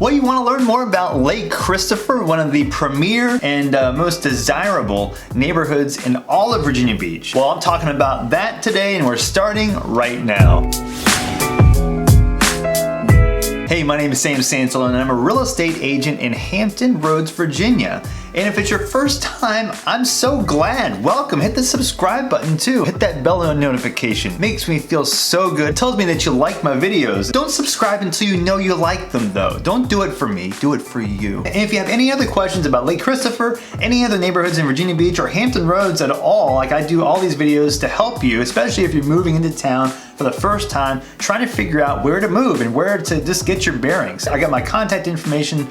Well, you want to learn more about Lake Christopher, one of the premier and most desirable neighborhoods in all of Virginia Beach. Well, I'm talking about that today, and we're starting right now. Hey, my name is Sam Sansalone, and I'm a real estate agent in Hampton Roads, Virginia. And if it's your first time, I'm so glad. Welcome. Hit the subscribe button too. Hit that bell notification. Makes me feel so good. It tells me that you like my videos. Don't subscribe until you know you like them though. Don't do it for me, do it for you. And if you have any other questions about Lake Christopher, any other neighborhoods in Virginia Beach or Hampton Roads at all, like I do all these videos to help you, especially if you're moving into town for the first time, trying to figure out where to move and where to just get your bearings. I got my contact information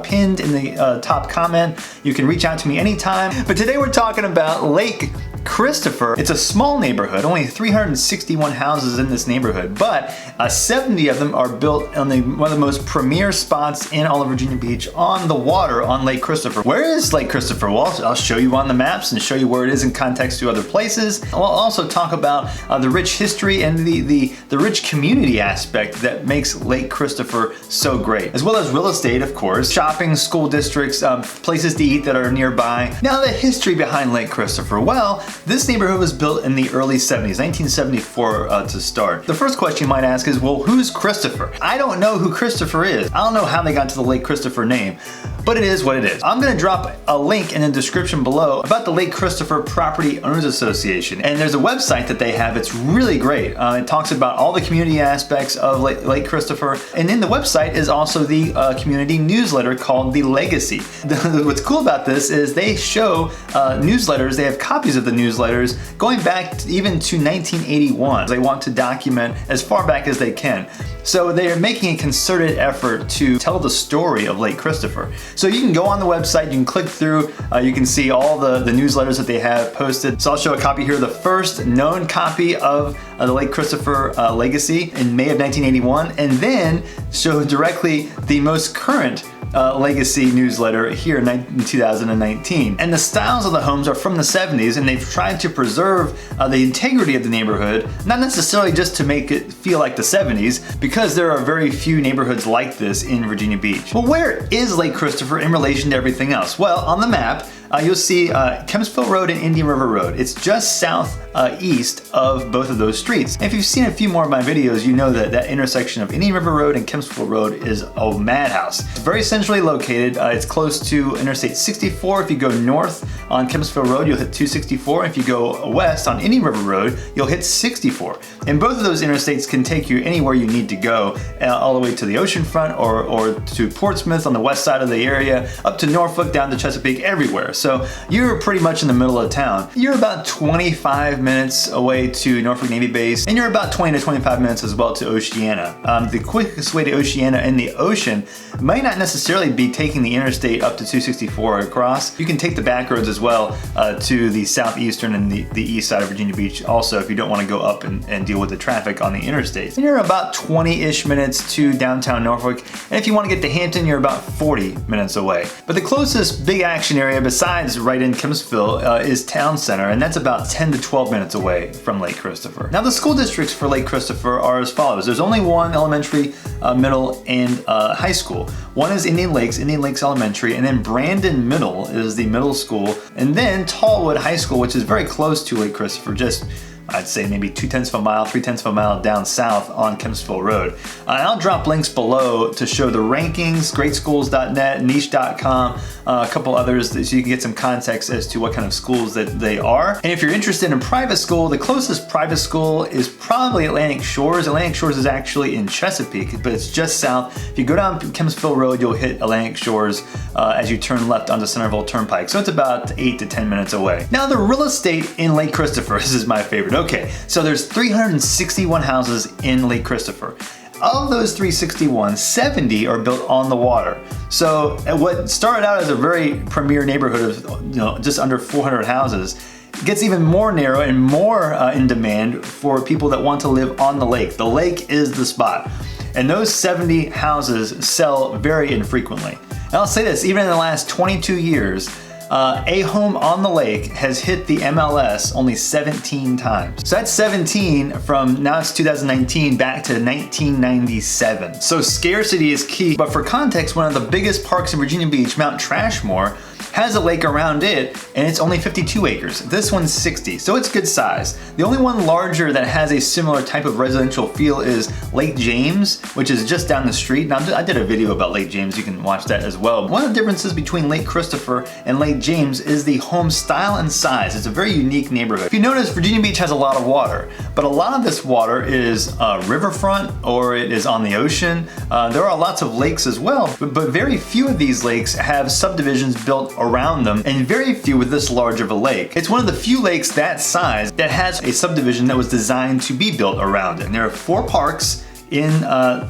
pinned in the top comment. You can reach out to me anytime. But today we're talking about Lake Christopher. It's a small neighborhood, only 361 houses in this neighborhood, but 70 of them are built on one of the most premier spots in all of Virginia Beach on the water on Lake Christopher. Where is Lake Christopher? Well, I'll show you on the maps and show you where it is in context to other places. I'll also talk about the rich history and the rich community aspect that makes Lake Christopher so great, as well as real estate, of course, shopping, school districts, places to eat that are nearby. Now, the history behind Lake Christopher. Well, this neighborhood was built in the early 70s, 1974 to start. The first question you might ask is, well, who's Christopher? I don't know who Christopher is. I don't know how they got to the Lake Christopher name, but it is what it is. I'm gonna drop a link in the description below about the Lake Christopher Property Owners Association. And there's a website that they have. It's really great. It talks about all the community aspects of Lake Christopher. And in the website is also the community newsletter called The Legacy. What's cool about this is they show newsletters. They have copies of the newsletters going back even to 1981. They want to document as far back as they can. So they are making a concerted effort to tell the story of Lake Christopher. So you can go on the website, you can click through, you can see all the newsletters that they have posted. So I'll show a copy here, the first known copy of the Lake Christopher Legacy in May of 1981, and then show directly the most current Legacy newsletter here in 2019. And the styles of the homes are from the 70s, and they've tried to preserve the integrity of the neighborhood, not necessarily just to make it feel like the 70s, because there are very few neighborhoods like this in Virginia Beach. Well, where is Lake Christopher in relation to everything else? Well, on the map, you'll see Kempsville Road and Indian River Road. It's just southeast of both of those streets. And if you've seen a few more of my videos, you know that that intersection of Indian River Road and Kempsville Road is a madhouse. It's very centrally located. It's close to Interstate 64. If you go north on Kempsville Road, you'll hit 264. If you go west on Indian River Road, you'll hit 64. And both of those interstates can take you anywhere you need to go, all the way to the ocean front or to Portsmouth on the west side of the area, up to Norfolk, down to Chesapeake, everywhere. So you're pretty much in the middle of town. You're about 25 minutes away to Norfolk Navy Base, and you're about 20 to 25 minutes as well to Oceana. The quickest way to Oceana in the ocean might not necessarily be taking the interstate up to 264 across. You can take the back roads as well to the southeastern and the east side of Virginia Beach also, if you don't want to go up and deal with the traffic on the interstates. And you're about 20-ish minutes to downtown Norfolk. And if you want to get to Hampton, you're about 40 minutes away. But the closest big action area besides right in Kempsville is Town Center, and that's about 10 to 12 minutes away from Lake Christopher. Now, the school districts for Lake Christopher are as follows. There's only one elementary, middle, and high school. One is Indian Lakes Elementary, and then Brandon Middle is the middle school, and then Tallwood High School, which is very close to Lake Christopher, just I'd say maybe 2/10 of a mile, 3/10 of a mile down south on Kempsville Road. I'll drop links below to show the rankings, greatschools.net, niche.com, a couple others so you can get some context as to what kind of schools that they are. And if you're interested in private school, the closest private school is probably Atlantic Shores. Atlantic Shores is actually in Chesapeake, but it's just south. If you go down Kempsville Road, you'll hit Atlantic Shores as you turn left onto Centerville Turnpike. So it's about 8 to 10 minutes away. Now, the real estate in Lake Christopher, this is my favorite. Okay, so there's 361 houses in Lake Christopher. Of those 361, 70 are built on the water. So what started out as a very premier neighborhood of just under 400 houses gets even more narrow and more in demand for people that want to live on the lake. The lake is the spot. And those 70 houses sell very infrequently. And I'll say this, even in the last 22 years, a home on the lake has hit the MLS only 17 times. So that's 17 from, now it's 2019, back to 1997. So scarcity is key, but for context, one of the biggest parks in Virginia Beach, Mount Trashmore, has a lake around it, and it's only 52 acres. This one's 60, so it's good size. The only one larger that has a similar type of residential feel is Lake James, which is just down the street. Now, I did a video about Lake James, you can watch that as well. One of the differences between Lake Christopher and Lake James is the home style and size. It's a very unique neighborhood. If you notice, Virginia Beach has a lot of water, but a lot of this water is riverfront or it is on the ocean. There are lots of lakes as well, but very few of these lakes have subdivisions built around them, and very few with this large of a lake. It's one of the few lakes that size that has a subdivision that was designed to be built around it. And there are 4 parks in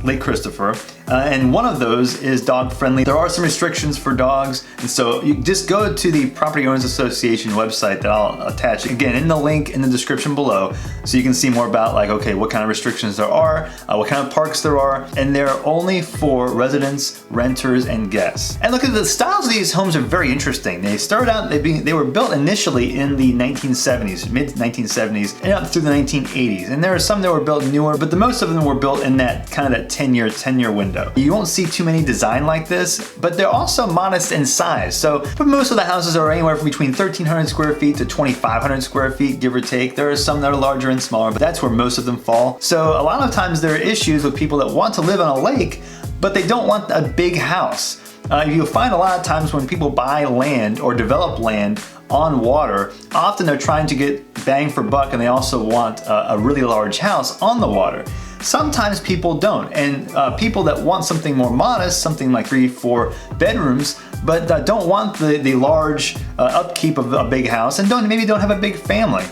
Lake Christopher, and one of those is dog friendly. There are some restrictions for dogs, and so you just go to the Property Owners Association website that I'll attach again in the link in the description below, so you can see more about, like, okay, what kind of restrictions there are, what kind of parks there are, and they're only for residents, renters, and guests. And look at the styles of these homes are very interesting. They started out, they were built initially in the 1970s, mid 1970s, and up through the 1980s. And there are some that were built newer, but the most of them were built in that kind of that 10-year window. You won't see too many design like this, but they're also modest in size. So, but most of the houses are anywhere from between 1,300 square feet to 2,500 square feet, give or take. There are some that are larger and smaller, but that's where most of them fall. So a lot of times there are issues with people that want to live on a lake, but they don't want a big house. You'll find a lot of times when people buy land or develop land on water, often they're trying to get bang for buck, and they also want a really large house on the water. Sometimes people don't, and people that want something more modest, something like 3-4 bedrooms, but don't want the large upkeep of a big house, and maybe don't have a big family.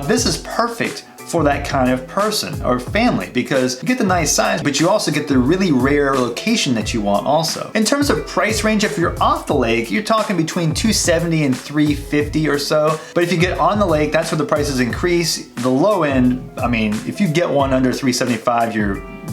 This is perfect for that kind of person or family, because you get the nice size, but you also get the really rare location that you want also. In terms of price range, if you're off the lake, you're talking between $270 and $350 or so. But if you get on the lake, that's where the prices increase. The low end, I mean, if you get one under $375,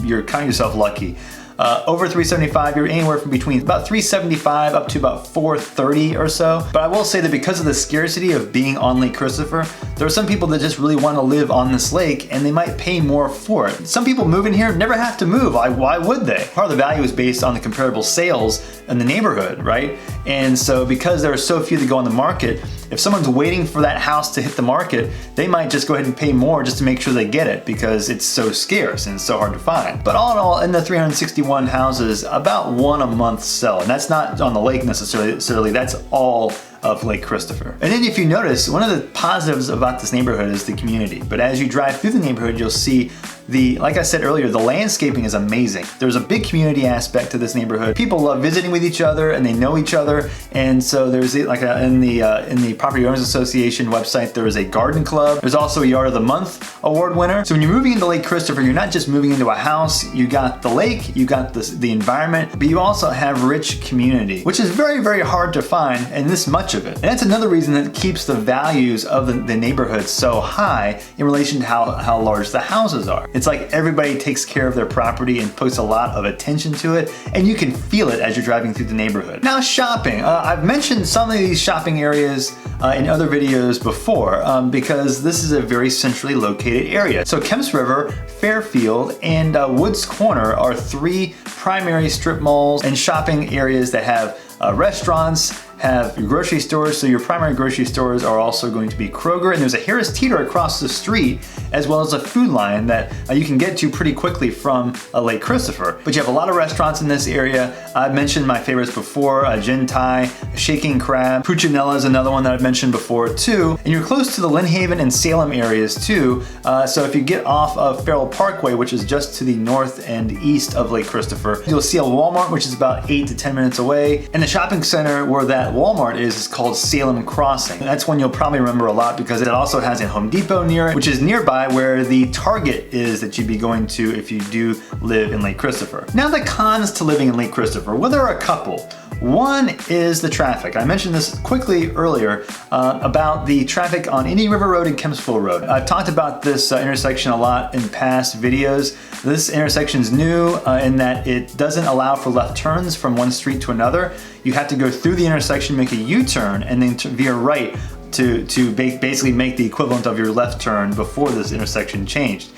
you're counting yourself lucky. Over $375, you're anywhere from between about $375 up to about $430 or so. But I will say that because of the scarcity of being on Lake Christopher, there are some people that just really want to live on this lake, and they might pay more for it. Some people move in here never have to move. Why would they? Part of the value is based on the comparable sales in the neighborhood, right? And so because there are so few that go on the market, if someone's waiting for that house to hit the market, they might just go ahead and pay more just to make sure they get it, because it's so scarce and it's so hard to find. But all in all, in the 361 houses, about 1 a month sell. And that's not on the lake necessarily, that's all of Lake Christopher. And then if you notice, one of the positives about this neighborhood is the community. But as you drive through the neighborhood, you'll see like I said earlier, the landscaping is amazing. There's a big community aspect to this neighborhood. People love visiting with each other, and they know each other. And so there's in the Property Owners Association website, there is a garden club. There's also a Yard of the Month award winner. So when you're moving into Lake Christopher, you're not just moving into a house. You got the lake, you got the environment, but you also have rich community, which is very, very hard to find, and this much of it. And that's another reason that keeps the values of the neighborhood so high in relation to how large the houses are. It's like everybody takes care of their property and puts a lot of attention to it, and you can feel it as you're driving through the neighborhood. Now, shopping. I've mentioned some of these shopping areas in other videos before because this is a very centrally located area. So Kemps River, Fairfield, and Woods Corner are 3 primary strip malls and shopping areas that have restaurants, have your grocery stores. So your primary grocery stores are also going to be Kroger, and there's a Harris Teeter across the street, as well as a Food Lion that you can get to pretty quickly from Lake Christopher. But you have a lot of restaurants in this area. I've mentioned my favorites before, Gin Thai, Shaking Crab, Puccinella is another one that I've mentioned before too. And you're close to the Lynn Haven and Salem areas too. So if you get off of Farrell Parkway, which is just to the north and east of Lake Christopher, you'll see a Walmart, which is about 8 to 10 minutes away. And the shopping center where that Walmart is called Salem Crossing. That's one you'll probably remember a lot because it also has a Home Depot near it, which is nearby where the Target is that you'd be going to if you do live in Lake Christopher. Now, the cons to living in Lake Christopher, well, there are a couple. One is the traffic. I mentioned this quickly earlier about the traffic on Indian River Road and Kempsville Road. I've talked about this intersection a lot in past videos. This intersection is new in that it doesn't allow for left turns from one street to another. You have to go through the intersection, make a U-turn, and then veer right to basically make the equivalent of your left turn before this intersection changed.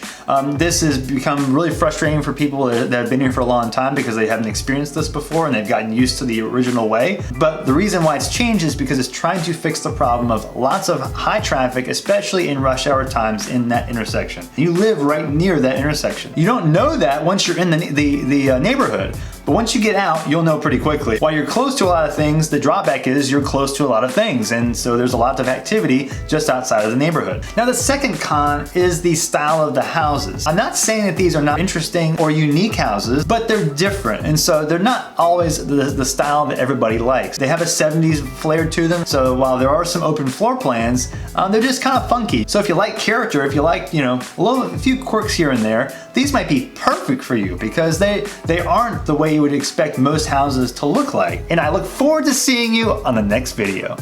This has become really frustrating for people that have been here for a long time because they haven't experienced this before and they've gotten used to the original way. But the reason why it's changed is because it's trying to fix the problem of lots of high traffic, especially in rush hour times in that intersection. You live right near that intersection. You don't know that once you're in the neighborhood. But once you get out, you'll know pretty quickly. While you're close to a lot of things, the drawback is you're close to a lot of things, and so there's a lot of activity just outside of the neighborhood. Now the second con is the style of the houses. I'm not saying that these are not interesting or unique houses, but they're different, and so they're not always the style that everybody likes. They have a 70s flair to them, so while there are some open floor plans, they're just kind of funky. So if you like character, if you like, you know, a few quirks here and there, these might be perfect for you because they aren't the way you would expect most houses to look like. And I look forward to seeing you on the next video.